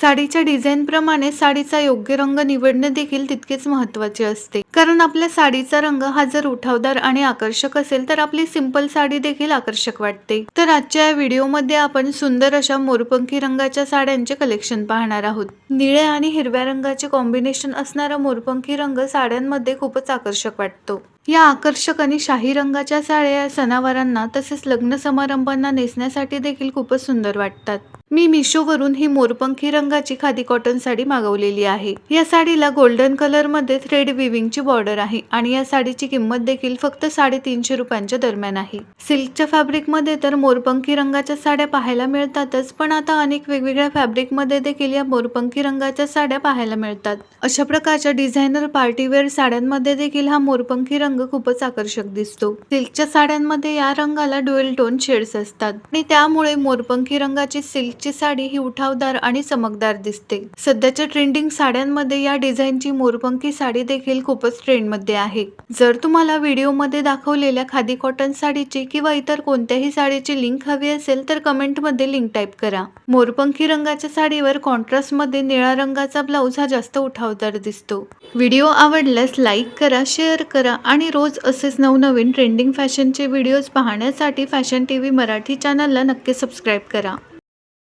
साडीच्या design प्रमाणे साडीचा योग्य रंग निवडणे देखील तितकेच महत्त्वाचे असते, कारण आपल्या साडीचा रंग हा जर उठावदार आणि आकर्षक असेल तर आपली सिंपल साडी देखील आकर्षक वाटते। तर आजच्या या व्हिडिओमध्ये आपण सुंदर अशा मोरपंखी रंगाच्या साड्यांचे कलेक्शन पाहणार आहोत। निळ्या आणि हिरव्या रंगाचे कॉम्बिनेशन असणारा मोरपंखी रंग साड्यांमध्ये खूपच आकर्षक वाटतो। या आकर्षक आणि शाही रंगाच्या साड्या सणावारांना तसेच लग्न समारंभांना नेसण्यासाठी देखील खूपच सुंदर वाटतात। मी मिशोवरून ही मोरपंखी रंगाची खादी कॉटन साडी मागवलेली आहे। या साडीला गोल्डन कलर मध्ये थ्रेड विविंगची बॉर्डर आहे आणि या साडीची किंमत देखील फक्त 350 रुपयांच्या दरम्यान आहे। सिल्कच्या फॅब्रिक मध्ये तर मोरपंखी रंगाच्या साड्या पाहायला मिळतातच, पण आता अनेक वेगवेगळ्या फॅब्रिक मध्ये देखील या मोरपंखी रंगाच्या साड्या पाहायला मिळतात। अशा प्रकारच्या डिझायनर पार्टीवेअर साड्यांमध्ये देखील हा मोरपंखी रंग खूपच आकर्षक दिसतो। सिल्कच्या साड्यांमध्ये या रंगाला ड्युअल टोन शेड्स असतात आणि त्यामुळे मोरपंखी रंगाची सिल्कची साडी ही उठावदार आणि चमकदार दिसते। सध्याच्या ट्रेंडिंग साड्यांमध्ये या डिझाईनची मोरपंखी साडी देखील खूपच ट्रेंड मध्ये आहे। जर तुम्हाला व्हिडिओ मध्ये दाखवलेल्या खादी कॉटन साडीची किंवा इतर कोणत्याही साडीची लिंक हवी असेल तर कमेंट मध्ये लिंक टाईप करा। मोरपंखी रंगाच्या साडीवर कॉन्ट्रास्ट मध्ये निळा रंगाचा ब्लाउज हा जास्त उठावदार दिसतो। व्हिडिओ आवडल्यास लाईक करा, शेअर करा आणि रोज असेच नवनवीन ट्रेंडिंग फॅशनचे व्हिडिओज पाहण्यासाठी फॅशन टीव्ही मराठी चॅनलला नक्की सबस्क्राईब करा।